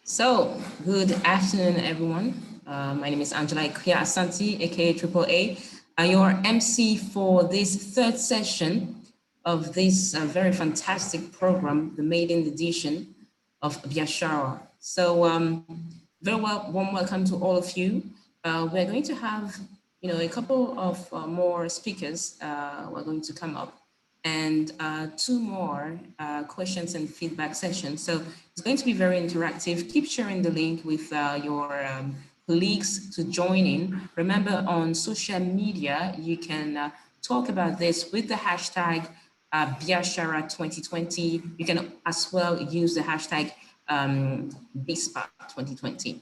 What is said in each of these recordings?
So, good afternoon, everyone. My name is Angela Ikuya Asante, aka Triple A, your MC for this third session of this very fantastic program, the maiden edition of Biashara. So, warm welcome to all of you. We're going to have, a couple of more speakers. We're going to come up and two more questions and feedback sessions. So it's going to be very interactive. Keep sharing the link with your colleagues to join in. Remember, on social media, you can talk about this with the hashtag Biashara 2020. You can as well use the hashtag BiSPA 2020.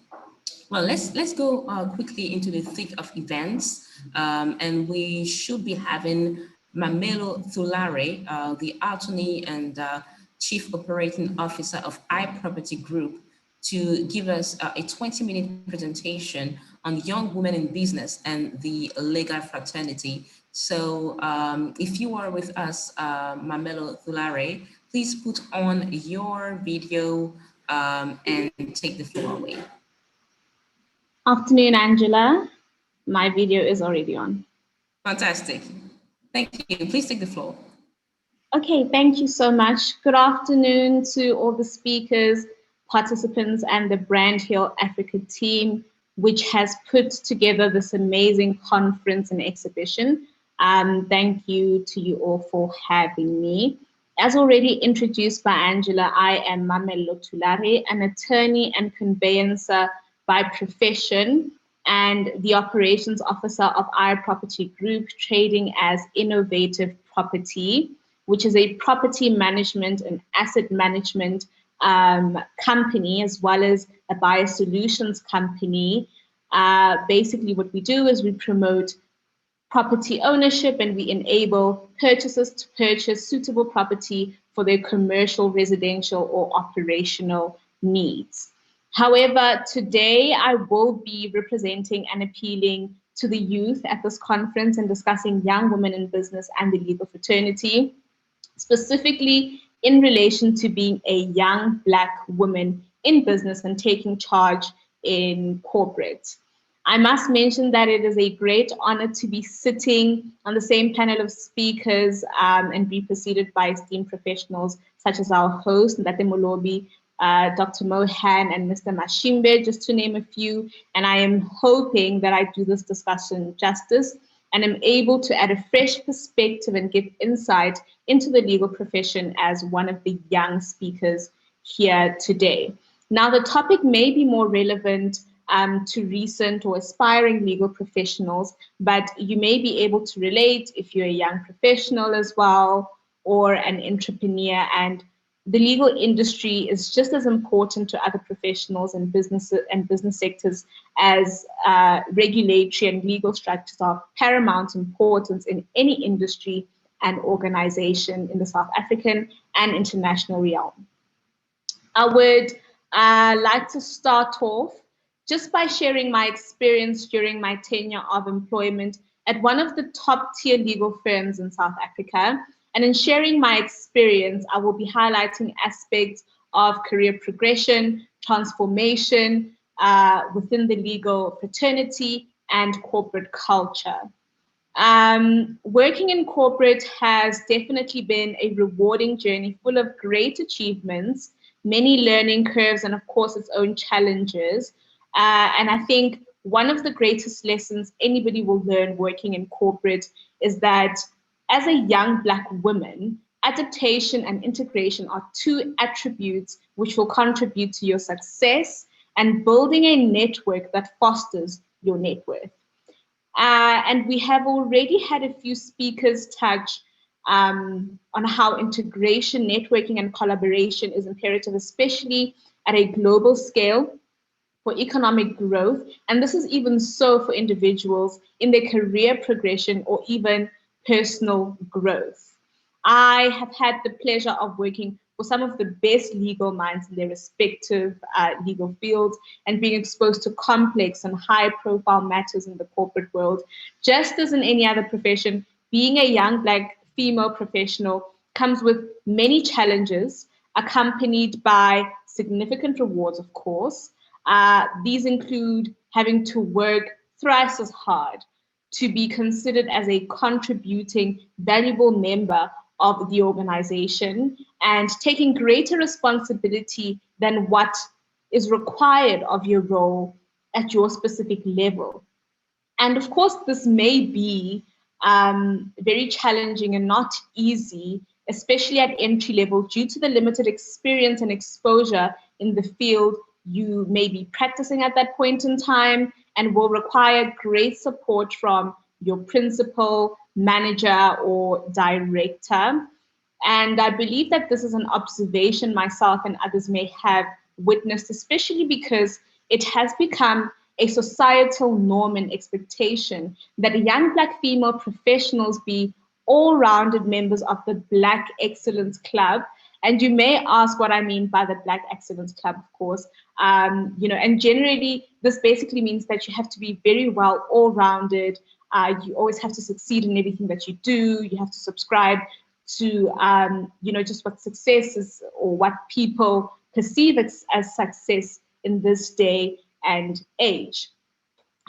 Well, let's go quickly into the thick of events, and we should be having Mamello Thulare, the attorney and chief operating officer of iProperty Group, to give us a 20-minute presentation on young women in business and the legal fraternity. So if you are with us, Mamello Thulare, please put on your video and take the floor away. Afternoon, Angela. My video is already on. Fantastic. Thank you. Please take the floor. Okay, thank you so much. Good afternoon to all the speakers, participants, and the Brand Hill Africa team, which has put together this amazing conference and exhibition. Thank you to you all for having me. As already introduced by Angela, I am Mamello Thulare, an attorney and conveyancer by profession, and the operations officer of iProperty Group, trading as Innovative Property, which is a property management and asset management company, as well as a biosolutions company. Basically, what we do is we promote property ownership and we enable purchasers to purchase suitable property for their commercial, residential, or operational needs. However, today I will be representing and appealing to the youth at this conference and discussing young women in business and the legal fraternity, specifically in relation to being a young Black woman in business and taking charge in corporate. I must mention that it is a great honor to be sitting on the same panel of speakers and be preceded by esteemed professionals such as our host, Ndate Molobi, Dr. Mohan, and Mr. Mashimbe, just to name a few. And I am hoping that I do this discussion justice and am able to add a fresh perspective and give insight into the legal profession as one of the young speakers here today. Now, the topic may be more relevant to recent or aspiring legal professionals, but you may be able to relate if you're a young professional as well, or an entrepreneur. And the legal industry is just as important to other professionals and business sectors as regulatory and legal structures are paramount importance in any industry and organization in the South African and international realm. I would like to start off just by sharing my experience during my tenure of employment at one of the top tier legal firms in South Africa. And in sharing my experience, I will be highlighting aspects of career progression, transformation within the legal fraternity, and corporate culture. Working in corporate has definitely been a rewarding journey full of great achievements, many learning curves, and of course its own challenges. And I think one of the greatest lessons anybody will learn working in corporate is that as a young Black woman, adaptation and integration are two attributes which will contribute to your success and building a network that fosters your net worth. And we have already had a few speakers touch on how integration, networking, and collaboration is imperative, especially at a global scale for economic growth. And this is even so for individuals in their career progression or even personal growth. I have had the pleasure of working for some of the best legal minds in their respective legal fields and being exposed to complex and high-profile matters in the corporate world. Just as in any other profession, being a young Black female professional comes with many challenges, accompanied by significant rewards, of course. These include having to work thrice as hard to be considered as a contributing, valuable member of the organization and taking greater responsibility than what is required of your role at your specific level. And of course, this may be very challenging and not easy, especially at entry level, due to the limited experience and exposure in the field you may be practicing at that point in time, and will require great support from your principal, manager, or director. And I believe that this is an observation myself and others may have witnessed, especially because it has become a societal norm and expectation that young Black female professionals be all-rounded members of the Black Excellence Club. And you may ask what I mean by the Black Excellence Club, of course. And generally, this basically means that you have to be very well all-rounded. You always have to succeed in everything that you do. You have to subscribe to, just what success is or what people perceive as success in this day and age.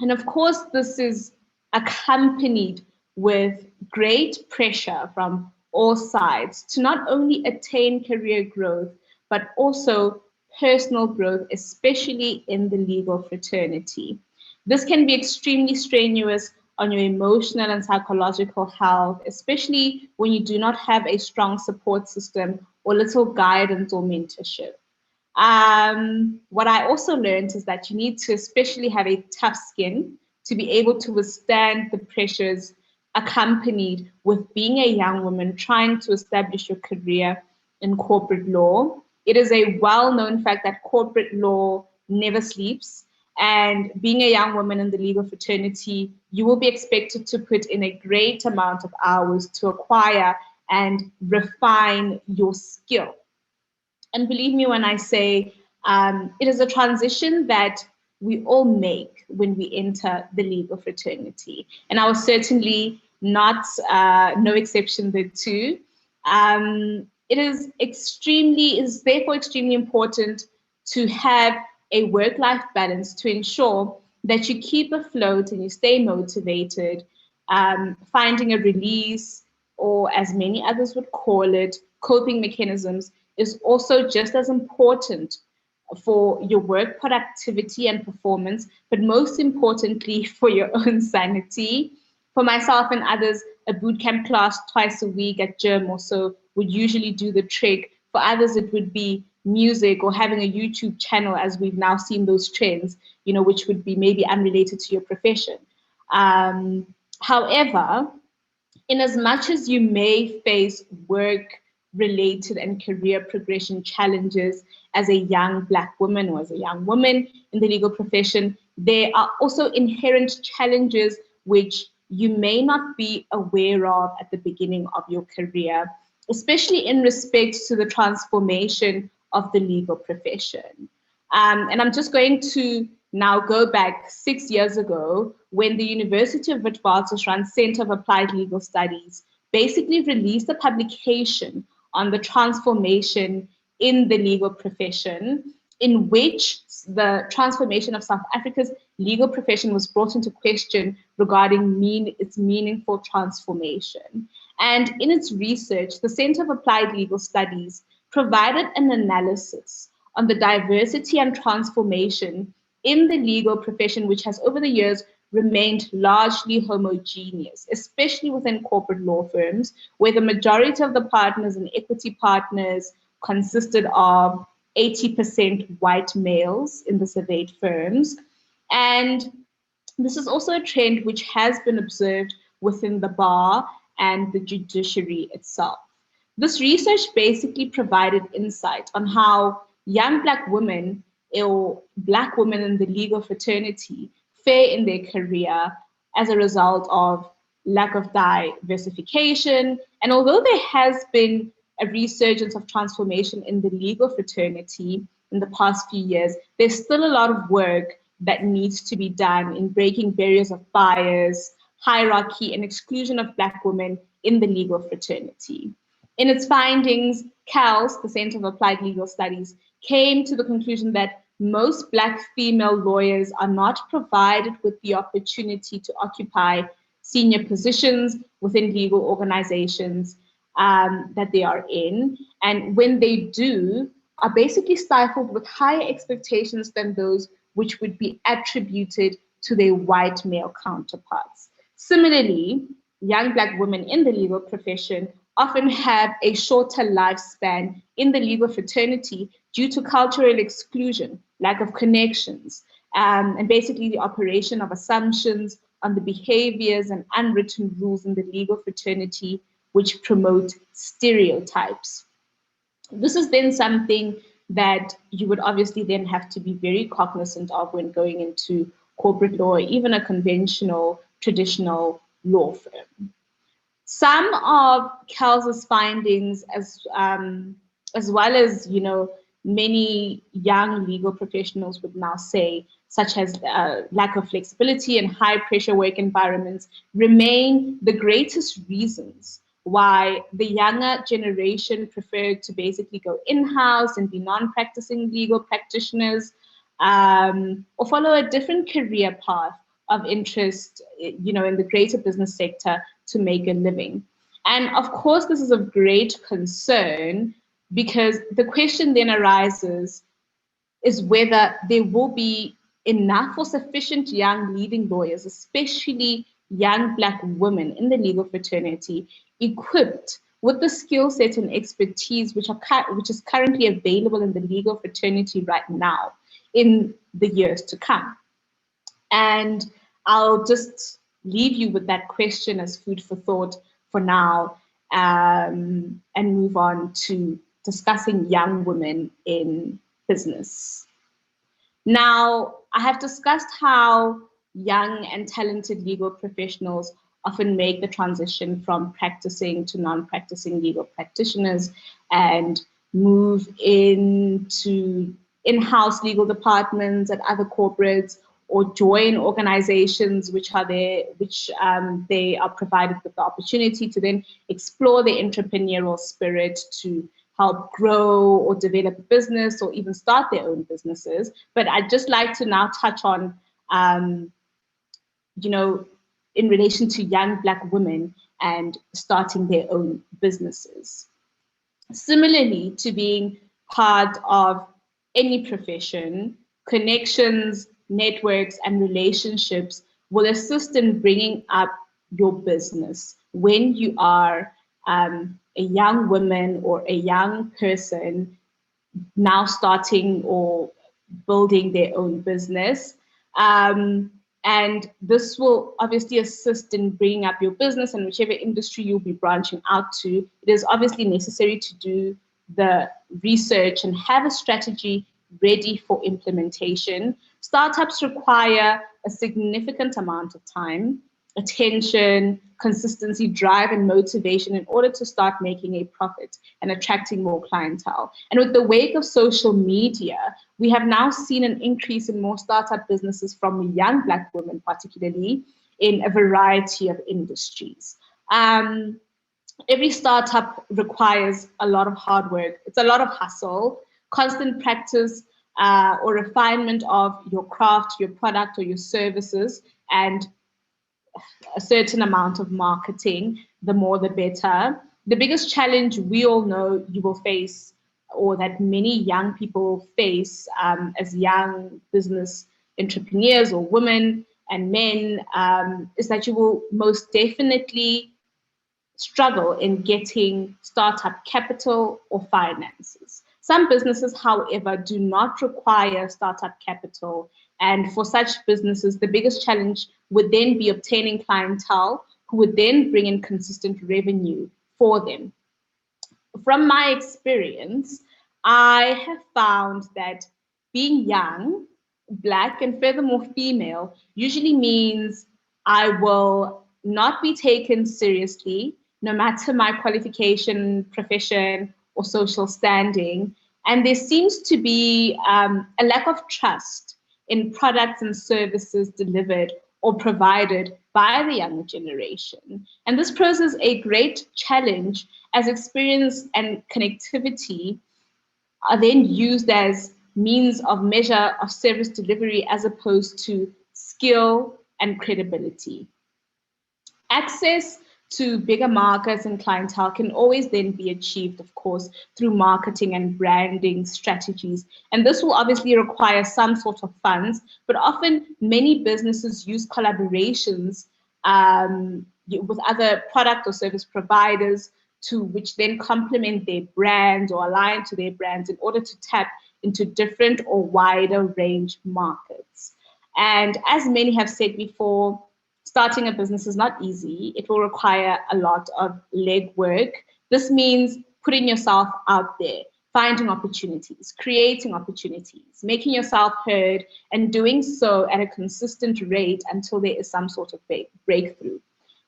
And of course, this is accompanied with great pressure from all sides to not only attain career growth, but also personal growth, especially in the legal fraternity. This can be extremely strenuous on your emotional and psychological health, especially when you do not have a strong support system or little guidance or mentorship. What I also learned is that you need to especially have a tough skin to be able to withstand the pressures accompanied with being a young woman trying to establish your career in corporate law. It is a well-known fact that corporate law never sleeps. And being a young woman in the legal fraternity, you will be expected to put in a great amount of hours to acquire and refine your skill. And believe me when I say it is a transition that we all make when we enter the legal fraternity. And I was certainly not no exception thereto. It is therefore extremely important to have a work-life balance to ensure that you keep afloat and you stay motivated, finding a release, or as many others would call it, coping mechanisms, is also just as important for your work productivity and performance, but most importantly for your own sanity. For myself and others, a bootcamp class twice a week at gym or so would usually do the trick. For others, it would be music or having a YouTube channel, as we've now seen those trends, which would be maybe unrelated to your profession. However, in as much as you may face work-related and career progression challenges as a young Black woman or as a young woman in the legal profession, there are also inherent challenges which you may not be aware of at the beginning of your career, especially in respect to the transformation of the legal profession. And I'm just going to now go back 6 years ago when the University of Witwatersrand Center of Applied Legal Studies basically released a publication on the transformation in the legal profession, in which the transformation of South Africa's legal profession was brought into question regarding its meaningful transformation. And in its research, the Center of Applied Legal Studies provided an analysis on the diversity and transformation in the legal profession, which has over the years remained largely homogeneous, especially within corporate law firms, where the majority of the partners and equity partners consisted of 80% white males in the surveyed firms. And this is also a trend which has been observed within the bar and the judiciary itself. This research basically provided insight on how young Black women or Black women in the legal fraternity fare in their career as a result of lack of diversification. And although there has been a resurgence of transformation in the legal fraternity in the past few years, there's still a lot of work that needs to be done in breaking barriers of bias, hierarchy, and exclusion of Black women in the legal fraternity. In its findings, CALS, the Center of Applied Legal Studies, came to the conclusion that most Black female lawyers are not provided with the opportunity to occupy senior positions within legal organizations that they are in. And when they do, are basically stifled with higher expectations than those which would be attributed to their white male counterparts. Similarly, young Black women in the legal profession often have a shorter lifespan in the legal fraternity due to cultural exclusion, lack of connections, and basically the operation of assumptions on the behaviors and unwritten rules in the legal fraternity which promote stereotypes. This is then something that you would obviously then have to be very cognizant of when going into corporate law or even a conventional, traditional law firm. Some of Kels's findings, as well as many young legal professionals would now say, such as lack of flexibility and high pressure work environments, remain the greatest reasons why the younger generation preferred to basically go in-house and be non-practicing legal practitioners, or follow a different career path of interest, in the greater business sector to make a living. And of course, this is of great concern because the question then arises is whether there will be enough or sufficient young leading lawyers, especially young Black women in the legal fraternity, equipped with the skill set and expertise which is currently available in the legal fraternity right now in the years to come. And I'll just leave you with that question as food for thought for now, and move on to discussing young women in business. Now, I have discussed how young and talented legal professionals often make the transition from practicing to non-practicing legal practitioners and move into in-house legal departments at other corporates or join organizations which they are provided with the opportunity to then explore their entrepreneurial spirit to help grow or develop a business or even start their own businesses. But I'd just like to now touch on, in relation to young Black women and starting their own businesses. Similarly to being part of any profession, connections, networks, and relationships will assist in bringing up your business when you are a young woman or a young person now starting or building their own business. And this will obviously assist in bringing up your business and whichever industry you'll be branching out to. It is obviously necessary to do the research and have a strategy ready for implementation. Startups require a significant amount of time, attention, consistency, drive, and motivation in order to start making a profit and attracting more clientele. And with the wake of social media, we have now seen an increase in more startup businesses from young Black women, particularly in a variety of industries. Every startup requires a lot of hard work. It's a lot of hustle, constant practice, or refinement of your craft, your product, or your services, and a certain amount of marketing, the more the better. The biggest challenge we all know you will face, or that many young people face as young business entrepreneurs or women and men, is that you will most definitely struggle in getting startup capital or finances. Some businesses, however, do not require startup capital. And for such businesses, the biggest challenge would then be obtaining clientele who would then bring in consistent revenue for them. From my experience, I have found that being young, Black, and furthermore female usually means I will not be taken seriously, no matter my qualification, profession, or social standing. And there seems to be a lack of trust in products and services delivered or provided by the younger generation. And this poses a great challenge as experience and connectivity are then used as means of measure of service delivery as opposed to skill and credibility. Access to bigger markets and clientele can always then be achieved, of course, through marketing and branding strategies. And this will obviously require some sort of funds, but often many businesses use collaborations with other product or service providers to which then complement their brand or align to their brands in order to tap into different or wider range markets. And as many have said before, starting a business is not easy. It will require a lot of legwork. This means putting yourself out there, finding opportunities, creating opportunities, making yourself heard, and doing so at a consistent rate until there is some sort of breakthrough.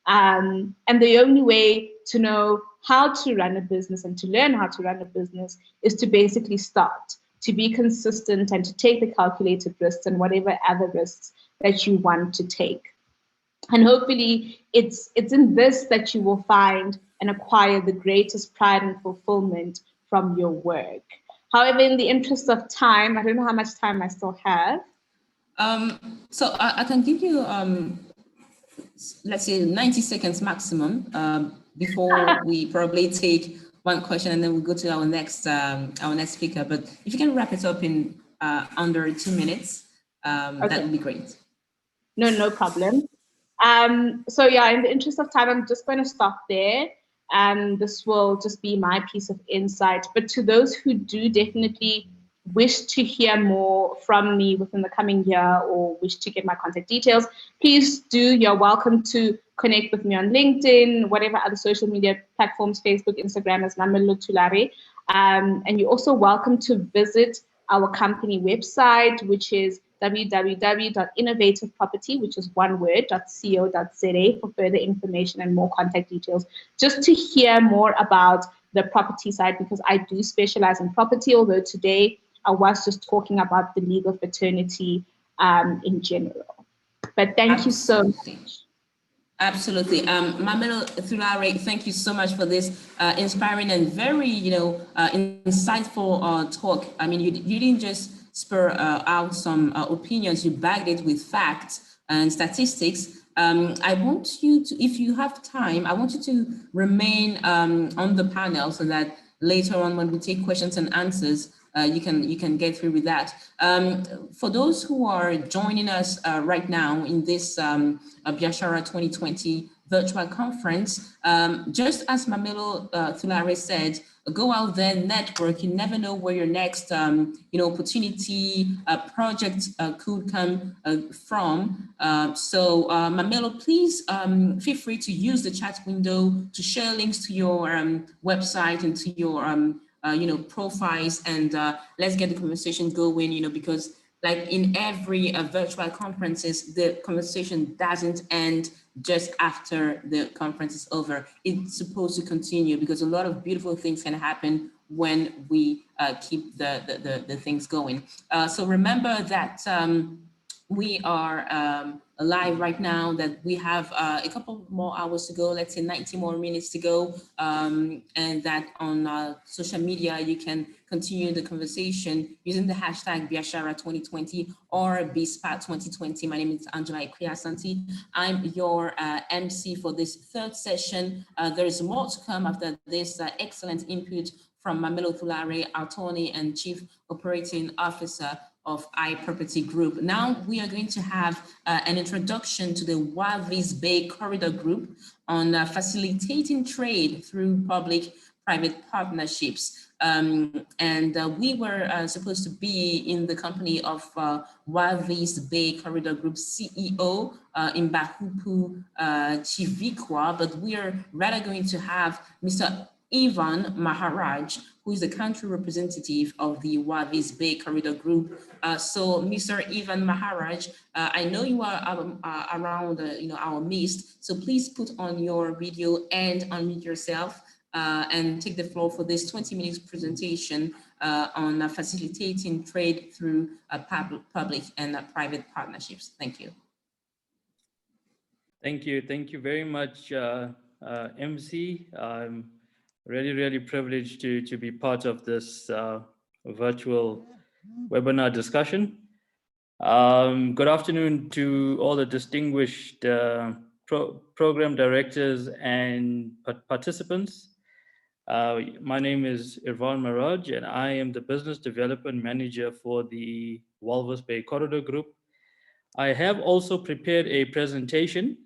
And the only way to know how to run a business and to learn how to run a business is to basically start, to be consistent and to take the calculated risks and whatever other risks that you want to take. And hopefully it's in this that you will find and acquire the greatest pride and fulfillment from your work. However, in the interest of time, I don't know how much time I still have. So I can give you, let's say 90 seconds maximum before we probably take one question and then we'll go to our next speaker. But if you can wrap it up in under 2 minutes, okay, that would be great. No problem. So yeah, in the interest of time, I'm just going to stop there. This will just be my piece of insight. But to those who do definitely wish to hear more from me within the coming year or wish to get my contact details, please do. You're welcome to connect with me on LinkedIn, whatever other social media platforms, Facebook, Instagram, as Mamello Thulare. And you're also welcome to visit our company website, which is www.innovativeproperty, which is one word, .co.za for further information and more contact details, just to hear more about the property side, because I do specialize in property, although today I was just talking about the legal fraternity in general. But thank you so much. Absolutely. Mamello Thulare, thank you so much for this inspiring and very, insightful talk. I mean, you didn't just spur out some opinions, you bagged it with facts and statistics. I want you to, if you have time, I want you to remain on the panel so that later on when we take questions and answers, you can get through with that. For those who are joining us right now in this BiSPA 2020 virtual conference, just as Mamello Thulare said, go out there, network. You never know where your next opportunity, project could come from. So Mamello, please feel free to use the chat window to share links to your website and to your profiles, and let's get the conversation going, because like in every virtual conferences, the conversation doesn't end just after the conference is over. It's supposed to continue because a lot of beautiful things can happen when we keep the things going. So remember that we are live right now, that we have a couple more hours to go, let's say 90 more minutes to go, and that on social media, you can continue the conversation using the hashtag BiSPA 2020 or BiSPA 2020. My name is Angela Ikwe-Asante. I'm your MC for this third session. There is more to come after this excellent input from Mamello Thulare, attorney and chief operating officer of iProperty Group. Now we are going to have an introduction to the BiSPA Corridor Group on facilitating trade through public-private partnerships. We were supposed to be in the company of BiSPA Corridor Group CEO in Bahupu Chivikwa, but we are rather going to have Mr. Ivan Maharaj, who is the country representative of the BiSPA Corridor Group. So, Mr. Ivan Maharaj, I know you are around, our midst. So please put on your video and unmute yourself and take the floor for this 20 minutes presentation on facilitating trade through public and private partnerships. Thank you. Thank you very much, MC. Really privileged to be part of this virtual webinar discussion. Good afternoon to all the distinguished program directors and participants. My name is Irvan Maraj, and I am the Business Development Manager for the Walvis Bay Corridor Group. I have also prepared a presentation